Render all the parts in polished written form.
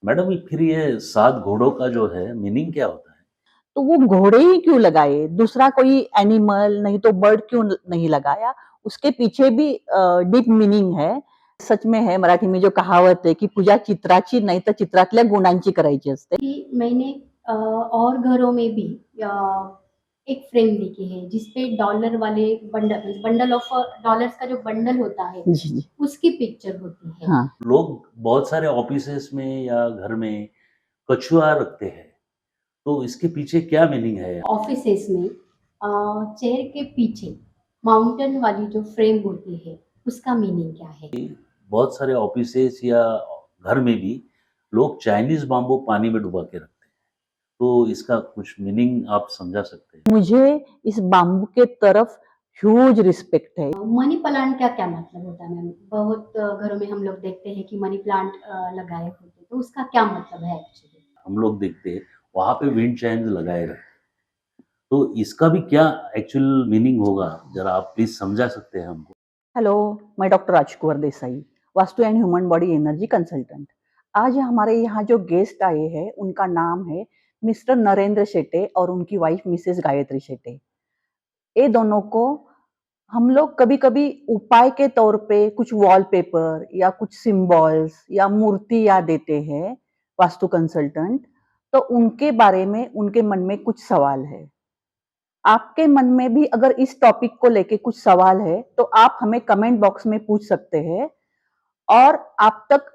Madam फिर ये 7 घोड़ों का जो है मीनिंग क्या होता है? तो वो घोड़े ही क्यों लगाए? दूसरा कोई एनिमल नहीं तो बर्ड क्यों नहीं लगाया? उसके पीछे भी डीप मीनिंग है. सच में है मराठी में जो कहावत है की पूजा चित्राची नाही तर चित्रातल्या गुणांची करायची असते. कि मैंने और घरों में भी एक फ्रेम देखी है जिसपे डॉलर वाले बंडल बंडल ऑफ डॉलर्स का जो बंडल होता है जी, जी. उसकी पिक्चर होती है. हाँ. लोग बहुत सारे ऑफिसेस में या घर में कछुआ रखते हैं, तो इसके पीछे क्या मीनिंग है? ऑफिसेस में चेयर के पीछे माउंटेन वाली जो फ्रेम होती है उसका मीनिंग क्या है? बहुत सारे ऑफिसेस या घर में भी लोग चाइनीज़ बाम्बू पानी में डुबा के रखते हैं, तो इसका कुछ मीनिंग आप समझा सकते हैं? मुझे इस बाम्बू के तरफ ह्यूज रिस्पेक्ट है. मनी प्लांट का क्या मतलब होता है मैम? बहुत घरों में हम लोग देखते हैं कि मनी प्लांट लगाए होते हैं, तो उसका क्या मतलब है एक्चुअली? हम लोग देखते हैं, वहाँ पे विंड चाइम्स लगाए रहते हैं। तो इसका भी क्या एक्चुअल मीनिंग होगा? ज़रा आप प्लीज़ समझा सकते हैं हमको? हेलो, मैं doctor Rajkumar Desai, vastu and human body energy consultant. आज हमारे यहाँ जो गेस्ट आए हैं उनका नाम है मिस्टर नरेंद्र शेट्टे और उनकी वाइफ मिसेस गायत्री शेट्टे. ये दोनों को हम लोग कभी-कभी उपाय के तौर पे कुछ वॉलपेपर या कुछ सिंबल्स या मूर्तियाँ देते हैं वास्तु कंसल्टेंट, तो उनके बारे में उनके मन में कुछ सवाल है. आपके मन में भी अगर इस टॉपिक को लेके कुछ सवाल है तो आप हमें कमेंट बॉक्स में पूछ सकते हैं. और आप तक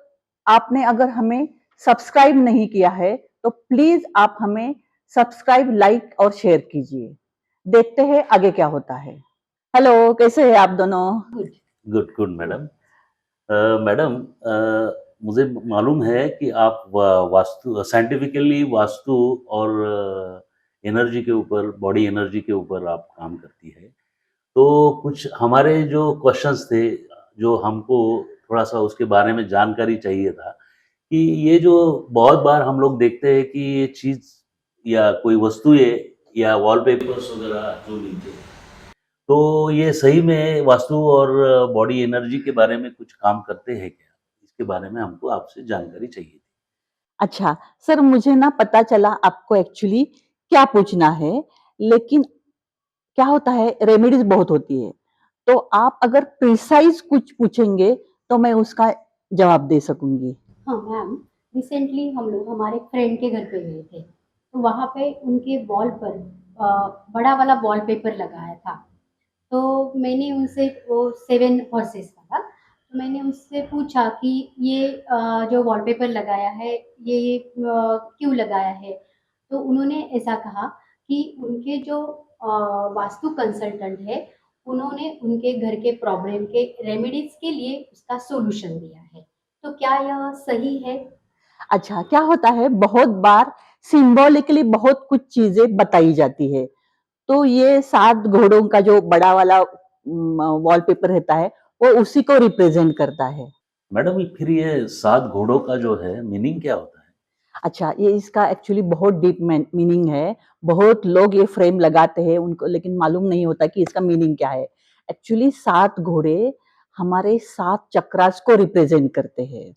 आपने अगर हमें सब्सक्राइब नहीं किया है तो प्लीज आप हमें सब्सक्राइब, लाइक और शेयर कीजिए. देखते हैं आगे क्या होता है. हेलो, कैसे हैं आप दोनों? Good. Good, good madam. Madam, मुझे मालूम है कि आप वास्तु साइंटिफिकली वास्तु और एनर्जी के ऊपर, बॉडी एनर्जी के ऊपर आप काम करती है। तो कुछ हमारे जो क्वेश्चंस थे, जो हमको थोड़ा-सा उसके बारे में जानकारी चाहिए था कि ये जो बहुत बार हम लोग देखते हैं कि ये चीज़ या कोई वस्तुएँ या वॉलपेपर्स वगैरह जो मिलते हैं, तो ये सही में वास्तु और बॉडी एनर्जी के बारे में कुछ काम करते हैं क्या? इसके बारे में हमको आपसे जानकारी चाहिए थी। अच्छा, सर मुझे ना पता चला आपको एक्चुअली क्या पूछना है, लेकिन क्या होता है रेमेडीज़ बहुत होती है। तो आप अगर प्रिसाइज़ कुछ पूछेंगे तो मैं उसका जवाब दे सकूँगी। हाँ मैम, रिसेंटली हम लोग हमारे फ्रेंड के घर पे गए थे, तो वहाँ पे उनके वॉल पर बड़ा वाला वॉलपेपर लगाया था. तो मैंने उनसे वो 7 हॉर्सेस का था, तो मैंने उनसे पूछा कि ये जो वॉलपेपर लगाया है ये क्यों लगाया है? तो उन्होंने ऐसा कहा कि उनके जो वास्तु कंसल्टेंट है, उन्होंने उनके घर के प्रॉब्लम के रेमेडीज़ के लिए उसका सॉल्यूशन दिया है. तो क्या यह सही है? अच्छा, क्या होता है बहुत बार सिंबॉलिकली बहुत कुछ चीज़ें बताई जाती है। तो ये 7 घोड़ों का जो बड़ा वाला वॉलपेपर रहता है, वो उसी को रिप्रेज़ेंट करता है। मैडम फिर ये 7 घोड़ों का जो है मीनिंग क्या होता है? अच्छा, ये इसका एक्चुअली बहुत डीप मीनिंग है। बहुत लोग ये फ्रेम लगाते हैं उनको लेकिन मालूम नहीं होता कि इसका मीनिंग क्या है। एक्चुअली 7 घोड़े हमारे 7 चक्रास को रिप्रेज़ेंट करते हैं।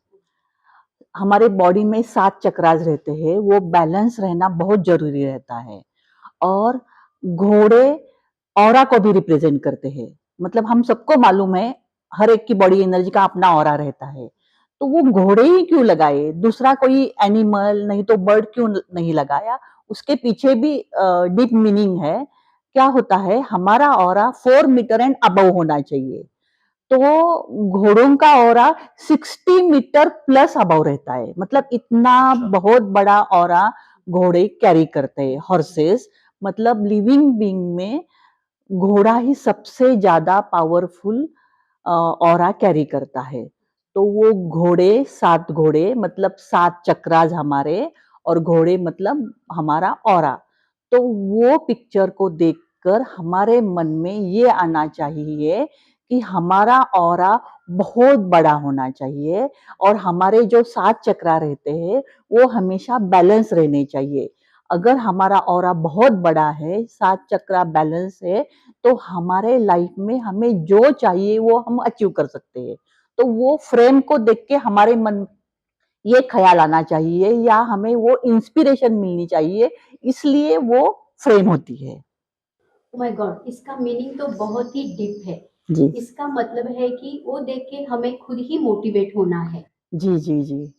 हमारे बॉडी में 7 चक्रास रहते हैं, वो बैलेंस रहना बहुत ज़रूरी रहता है। और घोड़े ऑरा को भी रिप्रेजेंट करते हैं. मतलब हम सबको मालूम है हर एक की बॉडी एनर्जी का अपना ऑरा रहता है. तो वो घोड़े ही क्यों लगाए? दूसरा कोई एनिमल नहीं तो बर्ड क्यों नहीं लगाया? उसके पीछे भी डीप मीनिंग है. क्या होता है हमारा ऑरा 4 मीटर एंड अबव होना चाहिए. तो घोड़ों का ऑरा 60 मीटर प्लस अबव रहता है. मतलब इतना अच्छा, बहुत बड़ा ऑरा घोड़े कैरी करते हैं. हॉर्सेस मतलब लिविंग बीइंग में घोड़ा ही सबसे ज्यादा पावरफुल ऑरा कैरी करता है. तो वो घोड़े 7 घोड़े मतलब 7 चक्रास हमारे और घोड़े मतलब हमारा ऑरा. तो वो पिक्चर को देखकर हमारे मन में ये आना चाहिए कि हमारा ऑरा बहुत बड़ा होना चाहिए और हमारे जो 7 चक्रा रहते हैं वो हमेशा बैलेंस रहने चाहिए. अगर हमारा ऑरा बहुत बड़ा है, 7 चक्रा बैलेंस है, तो हमारे लाइफ में हमें जो चाहिए वो हम अचीव कर सकते हैं. तो वो फ्रेम को देख के हमारे मन ये ख्याल आना चाहिए या हमें वो इंस्पिरेशन मिलनी चाहिए, इसलिए वो फ्रेम होती है। Oh my God! इसका मीनिंग तो बहुत ही डीप है। जी। इसका मतलब है कि वो देख के हमें खुद ही मोटिवेट होना है। जी, जी, जी।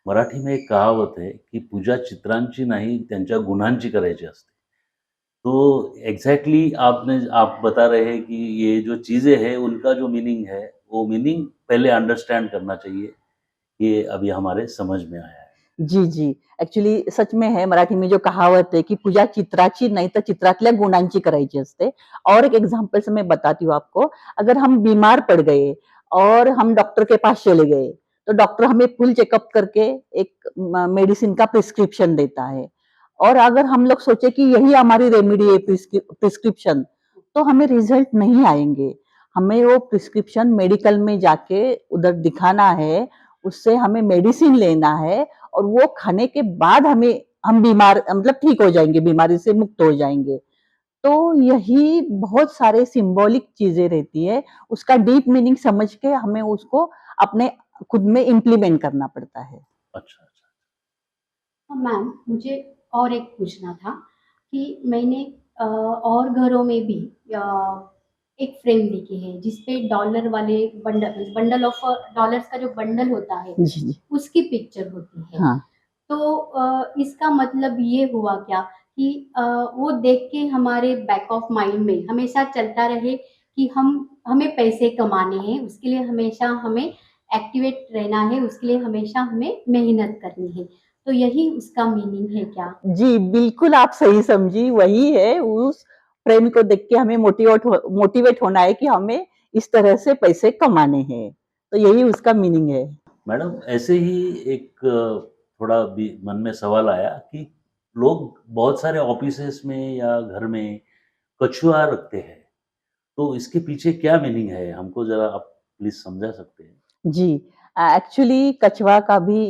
मराठी में एक कहावत है की पूजा चित्रांची नाही त्यांच्या गुणांची करायची असते. तो एग्ज़ैक्टली आप बता रहे हैं कि ये जो चीज़ें हैं उनका जो मीनिंग है, वो मीनिंग पहले अंडरस्टैंड करना चाहिए। ये अभी हमारे समझ में आया है। जी, जी. ॲक्चुअली सच में है मराठी में जो कहावत है कि पूजा चित्राची नाही तर चित्रातल्या गुणांची करायची असते। और एक एग्ज़ाम्पल से मैं बताती हूँ आपको, अगर हम बीमार पड़ गए और हम डॉक्टर के पास चले गए, तो डॉक्टर हमें फुल चेकअप करके एक मेडिसिन का प्रिस्क्रिप्शन देता है। और अगर हम लोग सोचे कि यही हमारी रेमेडी है प्रिस्क्रिप्शन, तो हमें रिज़ल्ट नहीं आएँगे। हमें वो प्रिस्क्रिप्शन मेडिकल में जाके उधर दिखाना है, उससे हमें मेडिसिन लेना है और वो खाने के बाद हम बीमार मतलब ठीक हो जाएँगे, बीमारी से मुक्त हो जाएँगे। तो यही बहुत सारे सिंबॉलिक चीज़ें रहती है, उसका डीप मीनिंग समझ के हमें उसको अपने खुद में इम्प्लीमेंट करना पड़ता है। अच्छा, अच्छा। मैम मुझे और एक पूछना था कि मैंने और घरों में भी एक फ्रेम देखी है जिसपे डॉलर वाले बंडल बंडल ऑफ डॉलर्स का जो बंडल होता है जी, जी। उसकी पिक्चर होती है। हाँ। तो इसका मतलब ये हुआ क्या कि वो देख के हमारे बैक ऑफ माइंड में हमेशा चलता रहे कि हमें पैसे कमाने हैं, उसके लिए हमेशा हमें एक्टिवेट रहना है, उसके लिए हमेशा हमें मेहनत करनी है। तो यही उसका मीनिंग है क्या? जी, बिल्कुल आप सही समझी, वही है उस फ्रेम को देख के हमें मोटिवेट होना है कि हमें इस तरह से पैसे कमाने हैं। तो यही उसका मीनिंग है। मैडम ऐसे ही एक थोड़ा भी मन में सवाल आया कि लोग बहुत सारे ऑफिसेज़ में या घर में कछुआ रखते हैं, तो इसके पीछे क्या मीनिंग है? हमको ज़रा आप प्लीज़ समझा सकते हैं? जी। एक्चुअली कछुआ का भी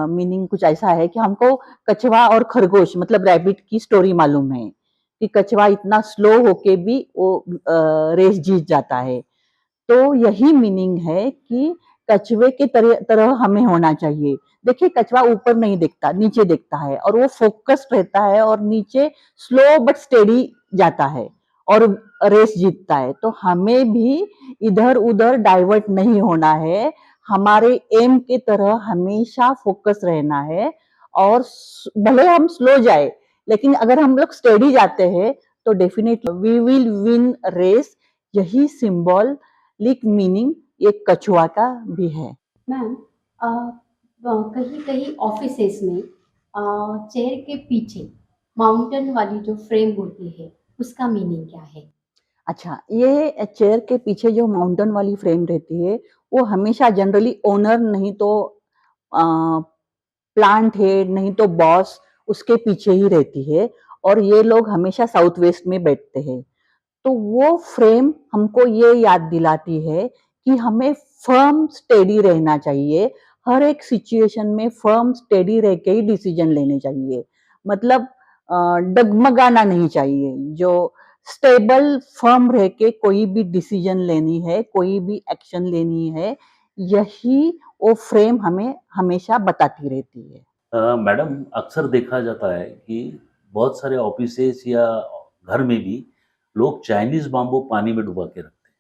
मीनिंग कुछ ऐसा है कि हमको कछुआ और खरगोश मतलब रैबिट की स्टोरी मालूम है, कि कछुआ इतना स्लो होके भी वो रेस जीत जाता है। तो यही मीनिंग है कि कछुए के तरह तरह हमें होना चाहिए। देखिए कछुआ ऊपर नहीं देखता, नीचे देखता है और वो फ़ोकस्ड रहता है और नीचे स्लो बट स्टेडी जाता है और रेस जीतता है। तो हमें भी इधर-उधर डाइवर्ट नहीं होना है, हमारे एम की तरह हमेशा फ़ोकस रहना है और भले हम स्लो जाए, लेकिन अगर हम लोग स्टेडी जाते हैं, तो definitely we will win race. यही सिंबॉलिक मीनिंग एक कछुआ का भी है। मैम कहीं-कहीं ऑफ़िसेज़ में चेयर के पीछे माउंटेन वाली जो फ्रेम होती है, उसका मीनिंग क्या है? अच्छा, ये चेयर के पीछे जो माउंटेन वाली फ्रेम रहती है, वो हमेशा जनरली ओनर नहीं तो अ, प्लांट हेड नहीं तो बॉस उसके पीछे ही रहती है और ये लोग हमेशा साउथ वेस्ट में बैठते हैं। तो वो फ्रेम हमको ये याद दिलाती है कि हमें फर्म स्टेडी रहना चाहिए। हर एक सिचुएशन में फर्म स्टेडी रह के ही डिसीजन लेने चाहिए। मतलब डगमगाना नहीं चाहिए। जो स्टेबल फर्म रह के कोई भी डिसीजन लेनी है, कोई भी एक्शन लेनी है, यही वो फ्रेम हमें हमेशा बताती रहती है। मैडम अक्सर देखा जाता है कि बहुत सारे ऑफिसेज़ या घर में भी लोग चाइनीज़ बाम्बू पानी में डुबा के रखते हैं।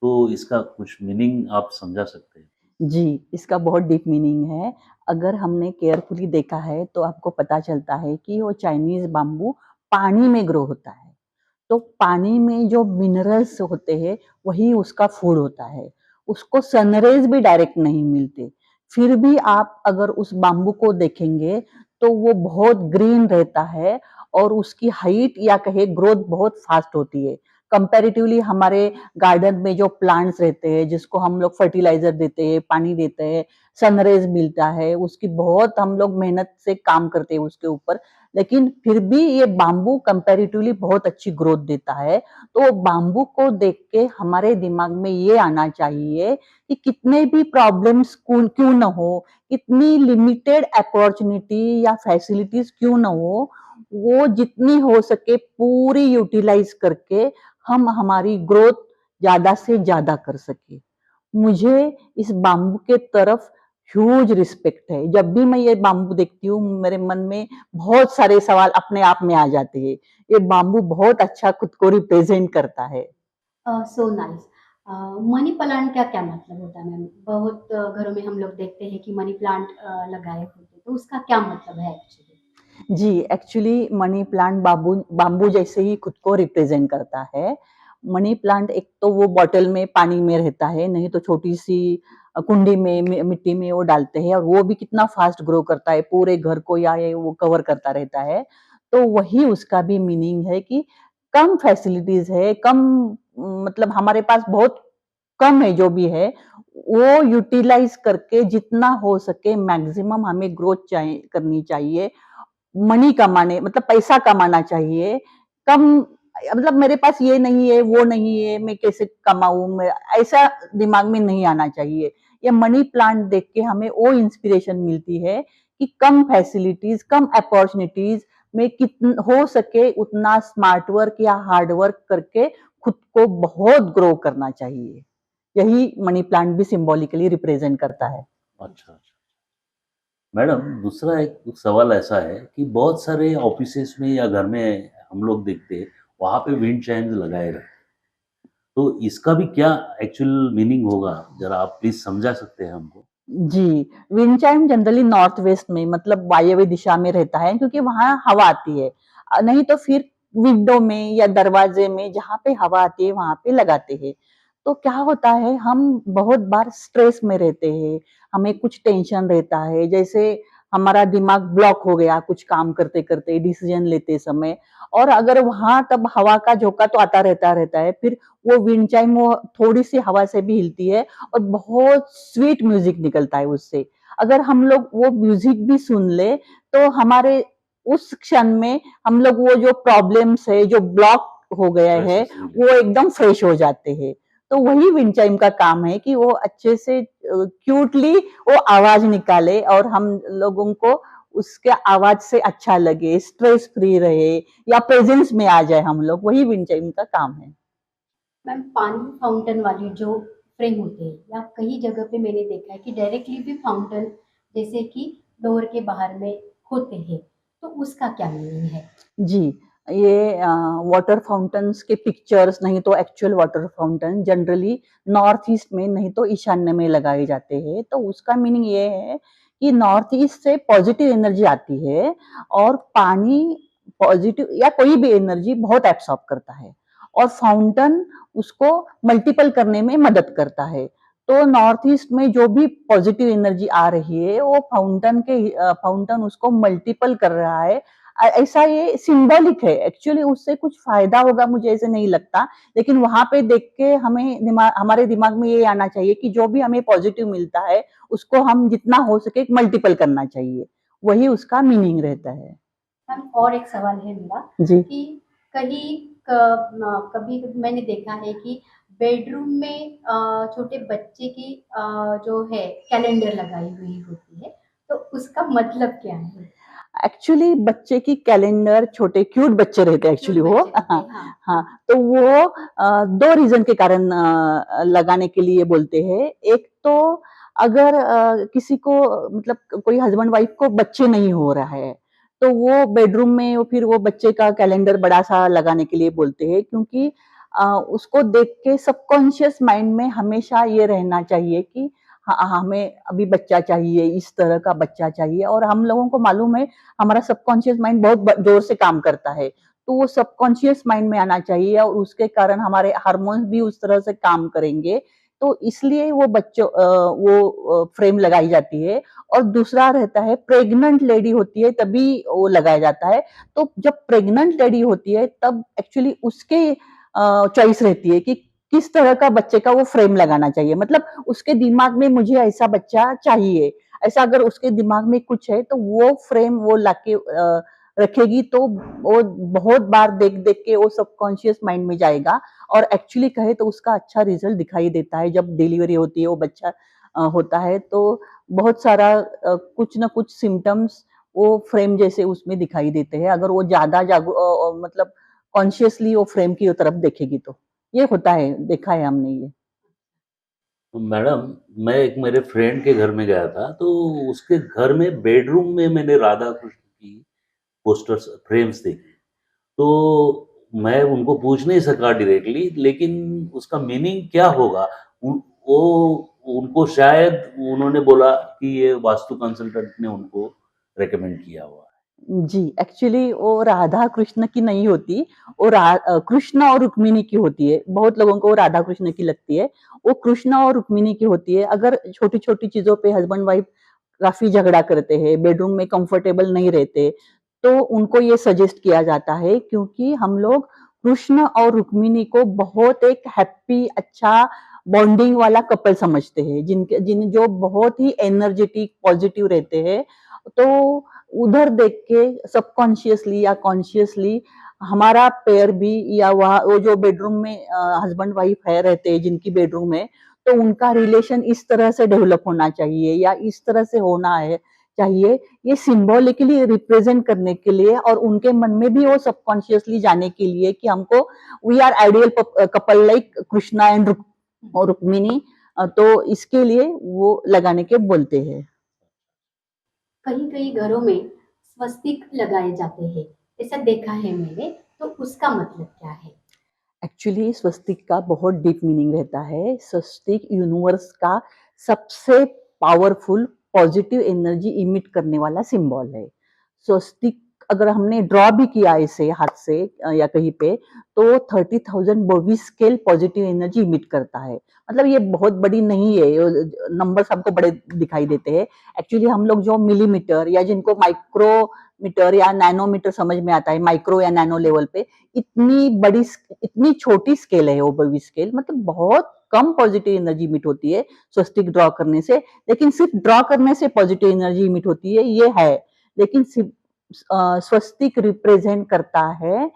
तो इसका कुछ मीनिंग आप समझा सकते हैं? जी, इसका बहुत डीप मीनिंग है। अगर हमने केयरफुली देखा है, तो आपको पता चलता है कि वो चाइनीज़ बाम्बू पानी में ग्रो होता है। तो पानी में जो मिनरल्स होते हैं, वही उसका फूड होता है। उसको सनरेज़ भी डायरेक्ट नहीं मिलते। फिर भी आप अगर उस बाम्बू को देखेंगे, तो वो बहुत ग्रीन रहता है और उसकी हाइट या कहे ग्रोथ बहुत फ़ास्ट होती है। कंपैरेटिवली हमारे गार्डन में जो प्लांट्स रहते हैं, जिसको हम लोग फर्टिलाइज़र देते हैं, पानी देते हैं, सनरेज़ मिलता है, उसकी बहुत हम लोग मेहनत से काम करते हैं उसके ऊपर, लेकिन फिर भी ये बाम्बू कंपैरेटिवली बहुत अच्छी ग्रोथ देता है। तो बाम्बू को देख के हमारे दिमाग में ये आना चाहिए कि कितने भी प्रॉब्लम्स क्यों ना हो, कितनी लिमिटेड अपॉर्च्युनिटी या फैसिलिटीज़ क्यों ना हो, वो जितनी हो सके पूरी यूटिलाइज़ करके हम हमारी ग्रोथ ज़्यादा से ज़्यादा कर सकें। मुझे इस बाम्बू के तरफ ह्यूज रिस्पेक्ट है। जब भी मैं ये बाम्बू देखती हूँ, मेरे मन में बहुत सारे सवाल अपने आप में आ जाते हैं। ये बाम्बू बहुत अच्छा खुद को रिप्रेजेंट करता है। So nice. मनी प्लांट का क्या मतलब होता है मैम? बहुत घरों में हम लोग देखते हैं कि मनी प्लांट लगाए होते हैं, तो उसका क्या मतलब है एक्चुअली? जी, एक्चुअली मनी प्लांट बाबू बाम्बू जैसे ही खुद को रिप्रेजेंट करता है। मनी प्लांट एक तो वो बॉटल में पानी में रहता है, नहीं तो छोटी-सी कुंडी में मिट्टी में वो डालते हैं और वो भी कितना फास्ट ग्रो करता है, पूरे घर को या ये वो कवर करता रहता है। तो वही उसका भी मीनिंग है कि कम फैसिलिटीज़ है, कम मतलब हमारे पास बहुत कम है जो भी है, वो यूटिलाइज़ करके जितना हो सके मैक्सिमम हमें ग्रोथ करनी चाहिए। मनी कमाने मतलब पैसा कमाना चाहिए। कम मतलब मेरे पास ये नहीं है, वो नहीं है, मैं कैसे कमाऊँ? मैं ऐसा दिमाग में नहीं आना चाहिए। ये मनी प्लांट देख के हमें वो इंस्पिरेशन मिलती है कि कम फैसिलिटीज़, कम अपॉर्च्युनिटीज़ में हो सके उतना स्मार्ट वर्क या हार्ड वर्क करके खुद को बहुत ग्रो करना चाहिए। यही मनी प्लांट भी सिंबॉलिकली रिप्रेजेंट करता है। अच्छा, अच्छा। मैडम दूसरा एक सवाल ऐसा है कि बहुत सारे ऑफिसेस में या घर में हम लोग देखते हैं, वहाँ पे विंड चाइम्स लगाए रहते हैं। तो इसका भी क्या एक्चुअल मीनिंग होगा? ज़रा आप प्लीज़ समझा सकते हैं हमको? जी, wind chime generally north west में मतलब वायव्य दिशा में रहता है क्योंकि वहाँ हवा आती है। नहीं तो फिर विंडो में या दरवाजे में जहाँ पे हवा आती है वहाँ पे लगाते हैं। तो क्या होता है हम बहुत बार स्ट्रेस में रहते हैं, हमें कुछ टेंशन रहता है, जैसे हमारा दिमाग ब्लॉक हो गया कुछ काम करते-करते, डिसीजन लेते समय और अगर वहाँ तब हवा का झोंका तो आता रहता है, फिर वो विंड चाइम वो थोड़ी-सी हवा से भी हिलती है और बहुत स्वीट म्यूजिक निकलता है उससे। अगर हम लोग वो म्यूजिक भी सुन ले तो हमारे उस क्षण में हम लोग वो जो प्रॉब्लम्स है, जो ब्लॉक हो गया है, स्ट्रेसेस रिलीफ। वो एकदम फ्रेश हो जाते हैं। तो वही विंड चाइम का काम है कि वो अच्छे से क्यूटली वो आवाज निकाले और हम लोगों को उसके आवाज से अच्छा लगे, स्ट्रेस फ्री रहे या प्रेजेंस में आ जाए हम लोग, वही विंड चाइम का काम है। मैम पानी फाउंटेन वाली जो फ्रेम होते हैं या कई जगह पे मैंने देखा है कि डायरेक्टली भी फाउंटेन जैसे कि डोर के बाहर में होते हैं, तो उसका क्या मीनिंग है? जी, ये वाटर फाउंटेन्स के पिक्चर्स नहीं तो actual water fountain generally north east में नहीं तो ईशान्य में लगाए जाते हैं। तो उसका मीनिंग ये है कि नॉर्थ ईस्ट से पॉजिटिव एनर्जी आती है और पानी पॉजिटिव या कोई भी एनर्जी बहुत एब्सॉर्ब करता है और फाउंटेन उसको मल्टीपल करने में मदद करता है। तो नॉर्थ ईस्ट में जो भी पॉजिटिव एनर्जी आ रही है वो फाउंटेन उसको मल्टीपल कर रहा है। ऐसा ये सिंबॉलिक है एक्चुअली उससे कुछ फायदा होगा मुझे ऐसे नहीं लगता लेकिन वहां पे देख के हमारे दिमाग में ये आना चाहिए कि जो भी हमें पॉजिटिव मिलता है उसको हम जितना हो सके मल्टीपल करना चाहिए वही उसका मीनिंग रहता है। मैम और एक सवाल है मेरा जी। कि कहीं कभी मैंने देखा है कि बेडरूम में छोटे बच्चे की जो है कैलेंडर लगाई हुई होती है, तो उसका मतलब क्या है? एक्चुअली बच्चे की कैलेंडर छोटे क्यूट बच्चे रहते हैं एक्चुअली क्यूट वो बच्चे रहते हाँ हैं, हाँ। हाँ तो वो दो रीजन के कारण लगाने के लिए बोलते हैं। एक तो अगर किसी को मतलब कोई हस्बैंड वाइफ को बच्चे नहीं हो रहा है तो वो बेडरूम में फिर वो बच्चे का कैलेंडर बड़ा सा लगाने के लिए बोलते हैं क्योंकि उसको देख के सबकॉन्शियस माइंड में हमेशा ये रहना चाहिए कि हमें अभी बच्चा चाहिए, इस तरह का बच्चा चाहिए और हम लोगों को मालूम है हमारा सबकॉन्शियस माइंड बहुत जोर से काम करता है तो वो सबकॉन्शियस माइंड में आना चाहिए और उसके कारण हमारे हार्मोन्स भी उस तरह से काम करेंगे तो इसलिए वो बच्चों वो फ्रेम लगाई जाती है और दूसरा रहता है प्रेग्नेंट लेडी होती है तभी वो लगाया जाता है तो जब प्रेग्नेंट लेडी होती है तब एक्चुअली उसके चॉइस रहती है कि किस तरह का बच्चे का वो फ्रेम लगाना चाहिए मतलब उसके दिमाग में मुझे ऐसा बच्चा चाहिए ऐसा अगर उसके दिमाग में कुछ है तो वो फ्रेम वो लाके रखेगी तो वो बहुत बार देख देख के वो सबकॉन्शियस माइंड में जाएगा और एक्चुअली कहे तो उसका अच्छा रिजल्ट दिखाई देता है जब डिलीवरी होती है वो बच्चा होता है तो बहुत सारा कुछ ना कुछ सिम्टम्स वो फ्रेम जैसे उसमें दिखाई देते हैं अगर वो ज्यादा मतलब कॉन्शियसली वो फ्रेम की तरफ देखेगी तो ये होता है देखा है हमने ये। मैडम, मैं एक मेरे फ्रेंड के घर में गया था, तो उसके घर में बेडरूम में मैंने राधा कृष्ण की पोस्टर्स फ्रेम्स देखे। तो मैं उनको पूछ नहीं सका डायरेक्टली, लेकिन उसका मीनिंग क्या होगा? वो उनको शायद उन्होंने बोला कि ये वास्तु कंसल्टेंट ने उनको रिकमेंड किया हुआ है। जी, एक्चुअली वो राधा कृष्ण की नहीं होती, वो कृष्ण और रुक्मिणी की होती है। बहुत लोगों को वो राधा कृष्ण की लगती है, वो कृष्ण और रुक्मिणी की होती है। अगर छोटी-छोटी चीज़ों पे हस्बैंड वाइफ काफ़ी झगड़ा करते हैं, बेडरूम में कंफर्टेबल नहीं रहते, तो उनको ये सजेस्ट किया जाता है, क्योंकि हम लोग कृष्ण और रुक्मिणी को बहुत एक हैप्पी, अच्छा बॉन्डिंग वाला कपल समझते हैं, जो बहुत ही एनर्जेटिक, पॉजिटिव रहते हैं। तो उधर देख के सबकॉन्शियसली या कॉन्शियसली हमारा पेयर भी, या वहाँ वो जो बेडरूम में हस्बैंड वाइफ है रहते हैं जिनकी बेडरूम है, तो उनका रिलेशन इस तरह से डेवलप होना चाहिए या इस तरह से होना है चाहिए, ये सिंबॉलिकली रिप्रेजेंट करने के लिए, और उनके मन में भी वो सबकॉन्शियसली जाने के लिए कि हमको we are ideal couple like Krishna and Rukmini, तो इसके लिए वो लगाने के बोलते हैं। कहीं कहीं घरों में स्वस्तिक लगाए जाते हैं, ऐसा देखा है मैंने, तो उसका मतलब क्या है? एक्चुअली स्वस्तिक का बहुत डीप मीनिंग रहता है। स्वस्तिक यूनिवर्स का सबसे पावरफुल पॉजिटिव एनर्जी इमिट करने वाला सिंबल है। स्वस्तिक अगर हमने ड्रॉ भी किया इसे हाथ से या कहीं पे, तो 30,000 बोवी स्केल पॉजिटिव एनर्जी इमिट करता है। मतलब ये बहुत बड़ी नहीं है, नंबर्स हमको बड़े दिखाई देते हैं। एक्चुअली हम लोग जो मिलीमीटर या जिनको माइक्रोमीटर या नैनोमीटर समझ में आता है, माइक्रो या नैनो लेवल पे, इतनी बड़ी इतनी छोटी स्केल है ओबवी स्केल, मतलब बहुत कम पॉजिटिव एनर्जी इमिट होती है स्वस्तिक ड्रॉ करने से। लेकिन सिर्फ ड्रॉ करने से पॉजिटिव एनर्जी इमिट होती है ये है, लेकिन स्वस्तिक रिप्रेजेंट करता है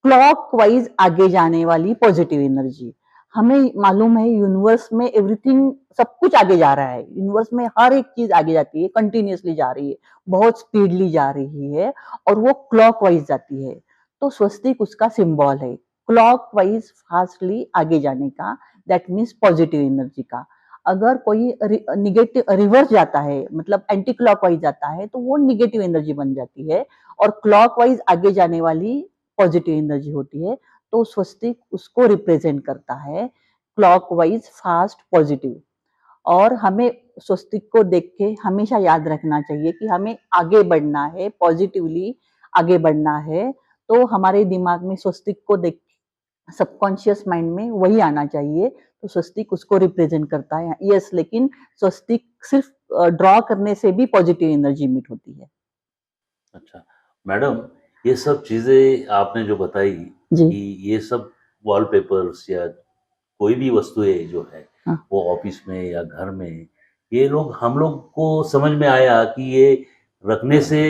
क्लॉकवाइज आगे जाने वाली पॉजिटिव एनर्जी। हमें मालूम है यूनिवर्स में एवरीथिंग, सब कुछ आगे जा रहा है, यूनिवर्स में हर एक चीज आगे जाती है, कंटिन्यूअसली जा रही है, बहुत स्पीडली जा रही है, और वो क्लॉकवाइज जाती है। तो स्वस्तिक उसका सिंबल है, क्लॉकवाइज फास्टली आगे जाने का, दैट मीन्स पॉजिटिव एनर्जी का। अगर कोई निगेटिव रिवर्स जाता है, मतलब एंटी क्लॉकवाइज जाता है, तो वो निगेटिव एनर्जी बन जाती है, और क्लॉकवाइज आगे जाने वाली पॉजिटिव एनर्जी होती है। तो स्वस्तिक उसको रिप्रेजेंट करता है, क्लॉकवाइज फास्ट पॉजिटिव। और हमें स्वस्तिक को देख के हमेशा याद रखना चाहिए कि हमें आगे बढ़ना है, पॉजिटिवली आगे बढ़ना है। तो हमारे दिमाग में स्वस्तिक को देख, सबकॉन्शियस माइंड में वही आना चाहिए। तो स्वस्तिक उसको रिप्रेजेंट करता है, यस। लेकिन स्वस्तिक सिर्फ ड्रॉ करने से भी पॉजिटिव एनर्जी मिट होती है। अच्छा, मैडम, ये सब चीज़ें आपने जो बताई जी। कि ये सब वॉलपेपर्स या कोई भी वस्तुएँ जो है, हाँ। वो ऑफ़िस में या घर में, ये लोग हम लोग को समझ में आया कि ये रखने से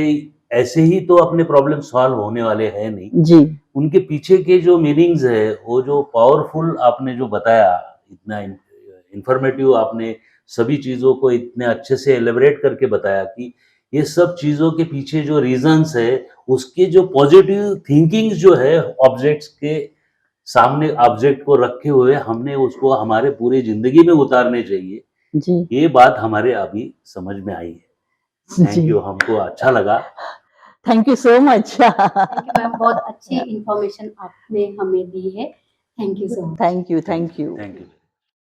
ऐसे ही तो अपने प्रॉब्लम सॉल्व होने वाले हैं नहीं। जी। उनके पीछे के जो मीनिंग्स है, वो जो पावरफुल आपने जो बताया, इतना इन्फॉर्मेटिव आपने सभी चीज़ों को इतने अच्छे से एलेबरेट करके बताया कि ये सब चीज़ों के पीछे जो रीज़न्स है, उसके जो पॉजिटिव थिंकिंग्स जो है ऑब्जेक्ट्स के सामने ऑब्जेक्ट को रखे हुए हमने उसको हमारे पूरी ज़िंदगी में उतारने चाहिए। जी। ये बात हमारे अभी समझ में आई है। जी। थैंक यू, हमको अच्छा लगा। Thank you so much. Thank you ma'am, बहुत अच्छी इंफॉर्मेशन आपने हमें दी है। Thank you so much. Thank you, thank thank you. Thank you.